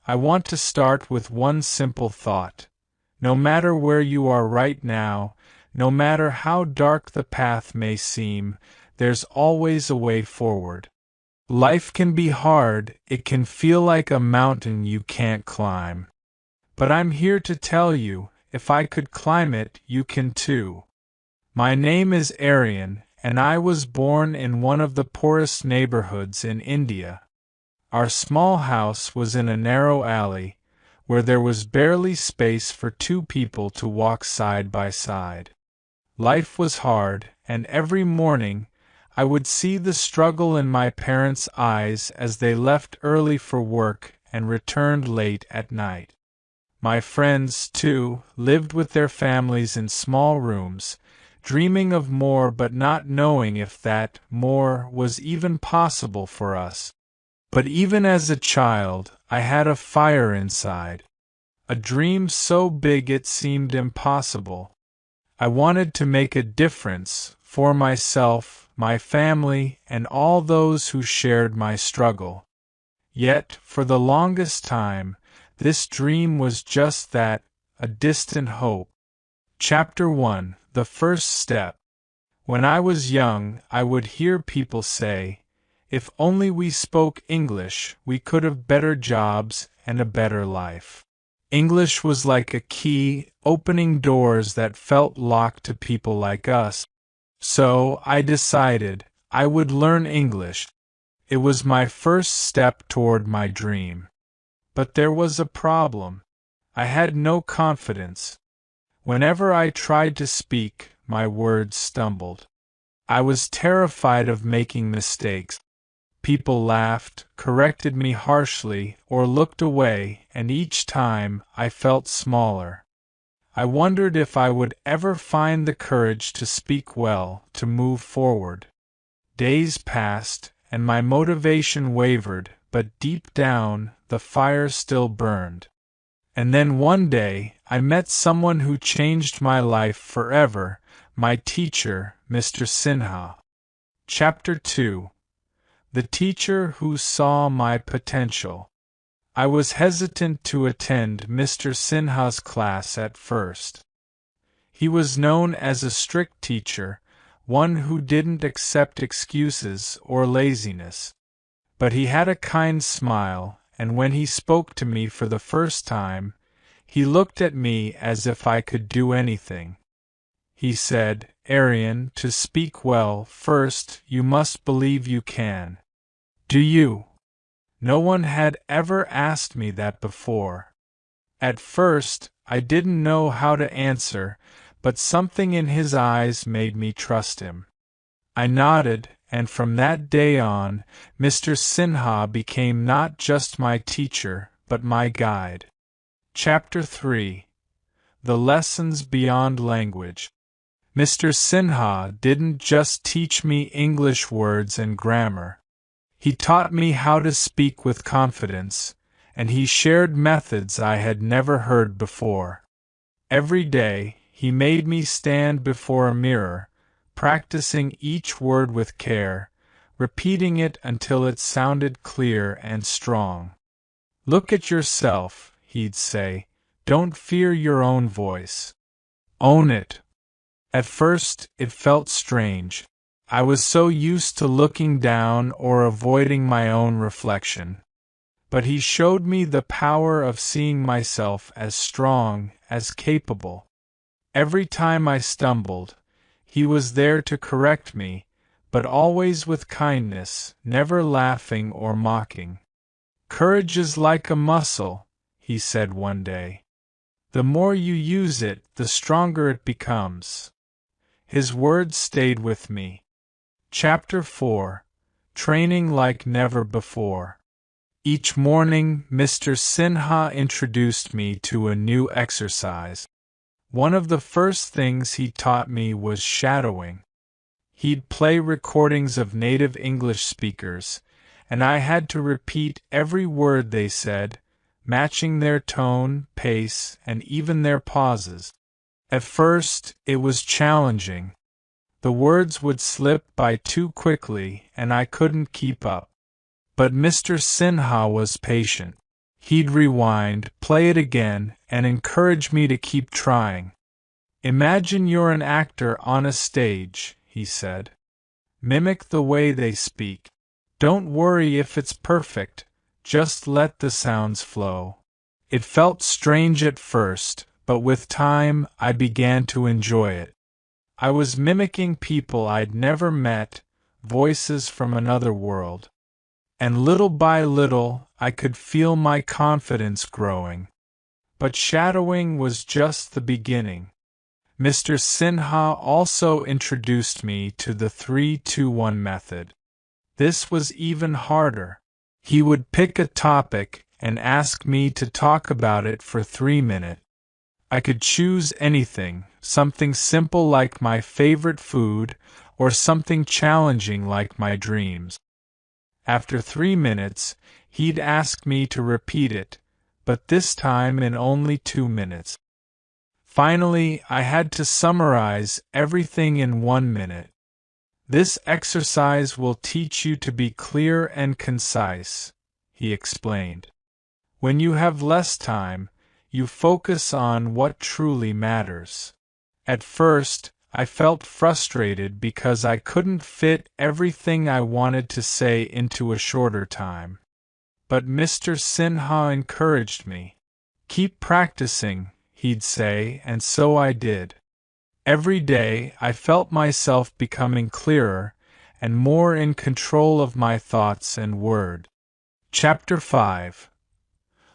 I want to start with one simple thought. No matter where you are right now, no matter how dark the path may seem, there's always a way forward. Life can be hard, it can feel like a mountain you can't climb. But I'm here to tell you, if I could climb it, you can too. My name is Aryan, and I was born in one of the poorest neighborhoods in India. Our small house was in a narrow alley, where there was barely space for two people to walk side by side. Life was hard, and every morning I would see the struggle in my parents' eyes as they left early for work and returned late at night. My friends, too, lived with their families in small rooms, dreaming of more but not knowing if that more was even possible for us. But even as a child, I had a fire inside, a dream so big it seemed impossible. I wanted to make a difference for myself, my family, and all those who shared my struggle. Yet, for the longest time, this dream was just that, a distant hope. Chapter 1: The First Step. When I was young, I would hear people say, "If only we spoke English, we could have better jobs and a better life." English was like a key, opening doors that felt locked to people like us. So I decided I would learn English. It was my first step toward my dream. But there was a problem. I had no confidence. Whenever I tried to speak, my words stumbled. I was terrified of making mistakes. People laughed, corrected me harshly, or looked away, and each time I felt smaller. I wondered if I would ever find the courage to speak well, to move forward. Days passed, and my motivation wavered, but deep down, the fire still burned. And then one day, I met someone who changed my life forever, my teacher, Mr. Sinha. Chapter 2: The Teacher Who Saw My Potential. I was hesitant to attend Mr. Sinha's class at first. He was known as a strict teacher, one who didn't accept excuses or laziness. But he had a kind smile, and when he spoke to me for the first time, he looked at me as if I could do anything. He said, "Aryan, to speak well, first you must believe you can. Do you?" No one had ever asked me that before. At first, I didn't know how to answer, but something in his eyes made me trust him. I nodded, and from that day on, Mr. Sinha became not just my teacher, but my guide. Chapter 3: The Lessons Beyond Language. Mr. Sinha didn't just teach me English words and grammar. He taught me how to speak with confidence, and he shared methods I had never heard before. Every day, he made me stand before a mirror, practicing each word with care, repeating it until it sounded clear and strong. "Look at yourself," he'd say. "Don't fear your own voice. Own it." At first, it felt strange. I was so used to looking down or avoiding my own reflection. But he showed me the power of seeing myself as strong, as capable. Every time I stumbled, he was there to correct me, but always with kindness, never laughing or mocking. "Courage is like a muscle," he said one day. "The more you use it, the stronger it becomes." His words stayed with me. Chapter 4: Training Like Never Before. Each morning, Mr. Sinha introduced me to a new exercise. One of the first things he taught me was shadowing. He'd play recordings of native English speakers, and I had to repeat every word they said, matching their tone, pace, and even their pauses. At first, it was challenging. The words would slip by too quickly, and I couldn't keep up. But Mr. Sinha was patient. He'd rewind, play it again, and encourage me to keep trying. Imagine you're an actor on a stage, he said. Mimic the way they speak. Don't worry if it's perfect, just let the sounds flow. It felt strange at first, but with time I began to enjoy it. I was mimicking people I'd never met, voices from another world. And little by little I could feel my confidence growing. But shadowing was just the beginning. Mr. Sinha also introduced me to the 3-2-1 method. This was even harder. He would pick a topic and ask me to talk about it for 3 minutes. I could choose anything, something simple like my favorite food, or something challenging like my dreams. After 3 minutes, he'd ask me to repeat it, but this time in only 2 minutes. Finally, I had to summarize everything in 1 minute. This exercise will teach you to be clear and concise, he explained. When you have less time, you focus on what truly matters. At first, I felt frustrated because I couldn't fit everything I wanted to say into a shorter time. But Mr. Sinha encouraged me. Keep practicing, he'd say, and so I did. Every day I felt myself becoming clearer and more in control of my thoughts and words. Chapter 5.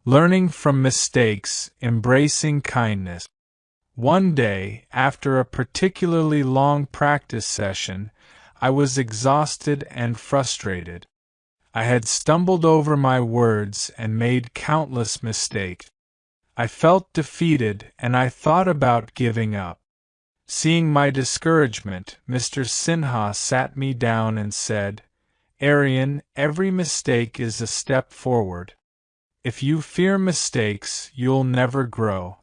Learning from mistakes, embracing kindness. One day, after a particularly long practice session, I was exhausted and frustrated. I had stumbled over my words and made countless mistakes. I felt defeated and I thought about giving up. Seeing my discouragement, Mr. Sinha sat me down and said, "Aryan, every mistake is a step forward. If you fear mistakes, you'll never grow.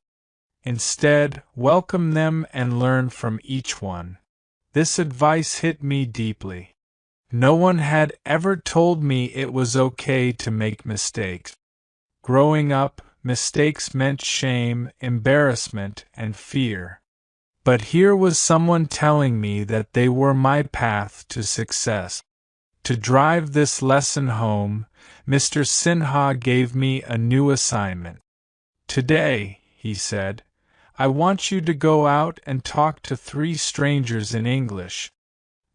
Instead, welcome them and learn from each one." This advice hit me deeply. No one had ever told me it was okay to make mistakes. Growing up, mistakes meant shame, embarrassment, and fear. But here was someone telling me that they were my path to success. To drive this lesson home, Mr. Sinha gave me a new assignment. "Today," he said, "I want you to go out and talk to 3 strangers in English.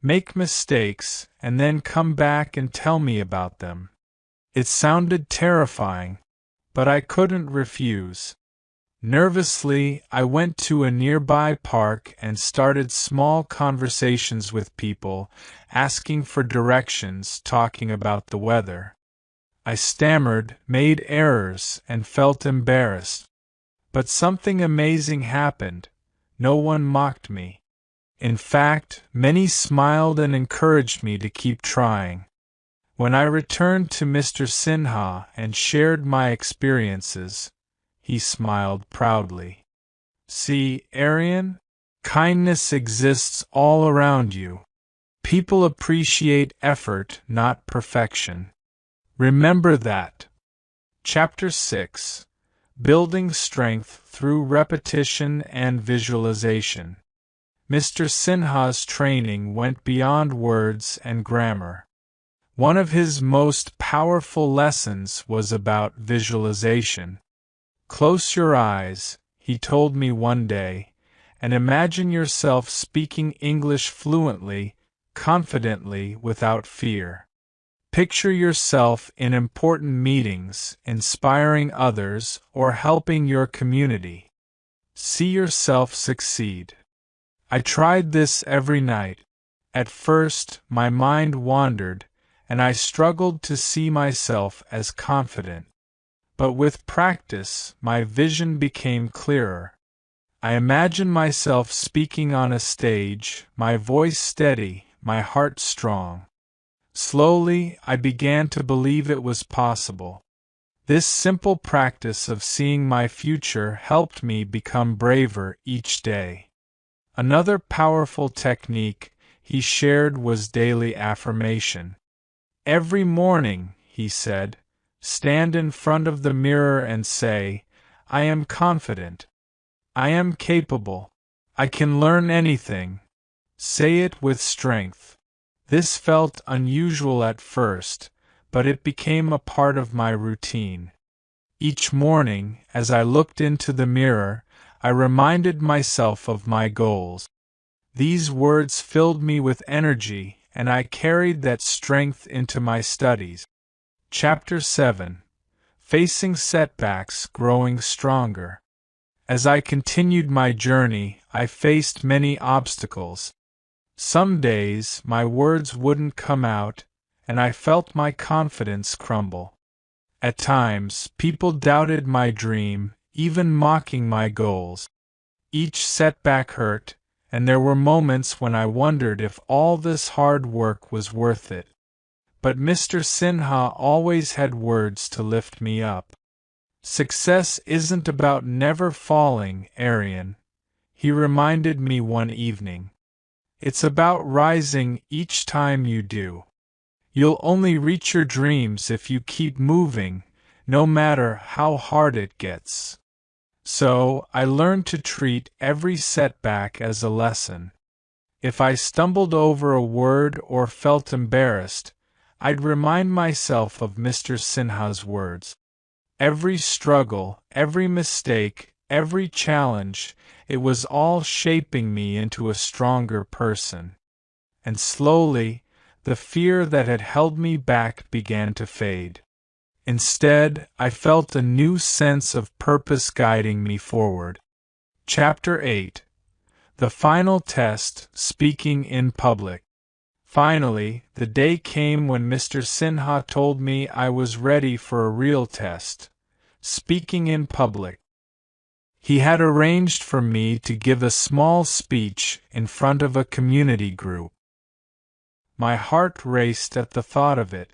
Make mistakes, and then come back and tell me about them." It sounded terrifying, but I couldn't refuse. Nervously, I went to a nearby park and started small conversations with people, asking for directions, talking about the weather. I stammered, made errors, and felt embarrassed. But something amazing happened. No one mocked me. In fact, many smiled and encouraged me to keep trying. When I returned to Mr. Sinha and shared my experiences, he smiled proudly. "See, Aryan, kindness exists all around you. People appreciate effort, not perfection. Remember that." Chapter 6. Building Strength Through Repetition and Visualization. Mr. Sinha's training went beyond words and grammar. One of his most powerful lessons was about visualization. "Close your eyes," he told me one day, "and imagine yourself speaking English fluently, confidently, without fear. Picture yourself in important meetings, inspiring others, or helping your community. See yourself succeed." I tried this every night. At first, my mind wandered, and I struggled to see myself as confident. But with practice, my vision became clearer. I imagined myself speaking on a stage, my voice steady, my heart strong. Slowly, I began to believe it was possible. This simple practice of seeing my future helped me become braver each day. Another powerful technique he shared was daily affirmation. "Every morning," he said, Stand in front of the mirror and say, I am confident. I am capable. I can learn anything. Say it with strength. This felt unusual at first, but it became a part of my routine. Each morning, as I looked into the mirror, I reminded myself of my goals. These words filled me with energy, and I carried that strength into my studies. Chapter 7. Facing Setbacks, Growing Stronger. As I continued my journey, I faced many obstacles. Some days, my words wouldn't come out, and I felt my confidence crumble. At times, people doubted my dream, even mocking my goals. Each setback hurt, and there were moments when I wondered if all this hard work was worth it. But Mr. Sinha always had words to lift me up. Success isn't about never falling, Aryan, he reminded me one evening. It's about rising each time you do. You'll only reach your dreams if you keep moving, no matter how hard it gets. So, I learned to treat every setback as a lesson. If I stumbled over a word or felt embarrassed, I'd remind myself of Mr. Sinha's words. Every struggle, every mistake, every challenge, it was all shaping me into a stronger person. And slowly, the fear that had held me back began to fade. Instead, I felt a new sense of purpose guiding me forward. Chapter 8. The Final Test, Speaking in Public. Finally, the day came when Mr. Sinha told me I was ready for a real test. Speaking in public. He had arranged for me to give a small speech in front of a community group. My heart raced at the thought of it.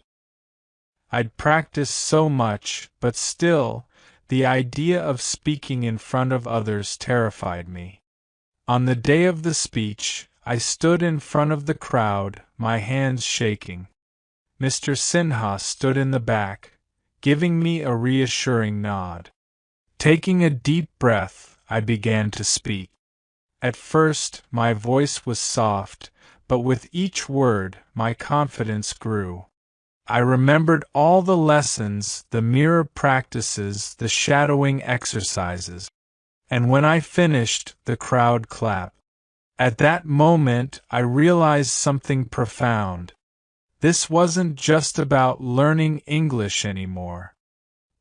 I'd practiced so much, but still, the idea of speaking in front of others terrified me. On the day of the speech, I stood in front of the crowd, my hands shaking. Mr. Sinha stood in the back, giving me a reassuring nod. Taking a deep breath, I began to speak. At first, my voice was soft, but with each word, my confidence grew. I remembered all the lessons, the mirror practices, the shadowing exercises. And when I finished, the crowd clapped. At that moment, I realized something profound. This wasn't just about learning English anymore.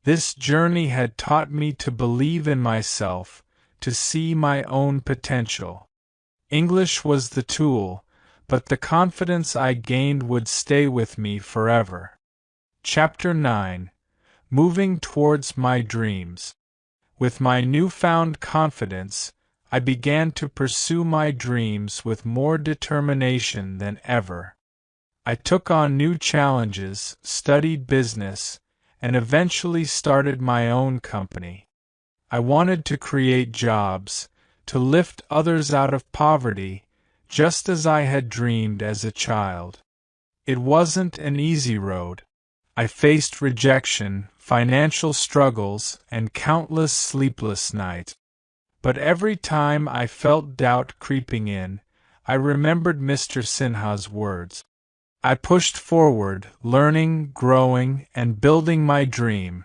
This journey had taught me to believe in myself, to see my own potential. English was the tool, but the confidence I gained would stay with me forever. Chapter 9. Moving Towards My Dreams. With my newfound confidence, I began to pursue my dreams with more determination than ever. I took on new challenges, studied business, and eventually started my own company. I wanted to create jobs, to lift others out of poverty, just as I had dreamed as a child. It wasn't an easy road. I faced rejection, financial struggles, and countless sleepless nights. But every time I felt doubt creeping in, I remembered Mr. Sinha's words. I pushed forward, learning, growing, and building my dream.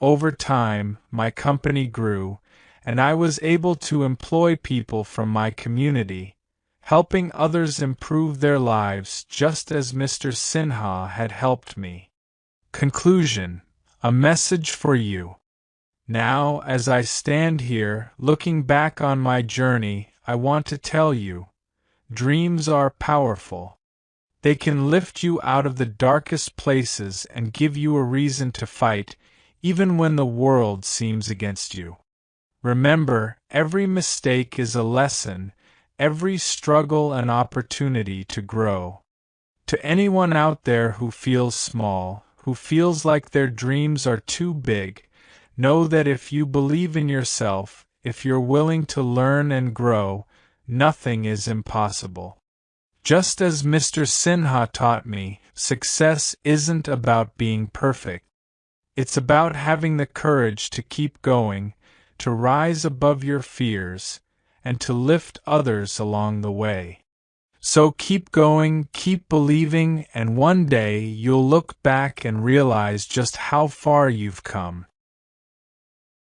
Over time, my company grew, and I was able to employ people from my community, helping others improve their lives just as Mr. Sinha had helped me. Conclusion. A message for you. Now, as I stand here, looking back on my journey, I want to tell you, dreams are powerful. They can lift you out of the darkest places and give you a reason to fight, even when the world seems against you. Remember, every mistake is a lesson, every struggle an opportunity to grow. To anyone out there who feels small, who feels like their dreams are too big, know that if you believe in yourself, if you're willing to learn and grow, nothing is impossible. Just as Mr. Sinha taught me, success isn't about being perfect. It's about having the courage to keep going, to rise above your fears, and to lift others along the way. So keep going, keep believing, and one day you'll look back and realize just how far you've come.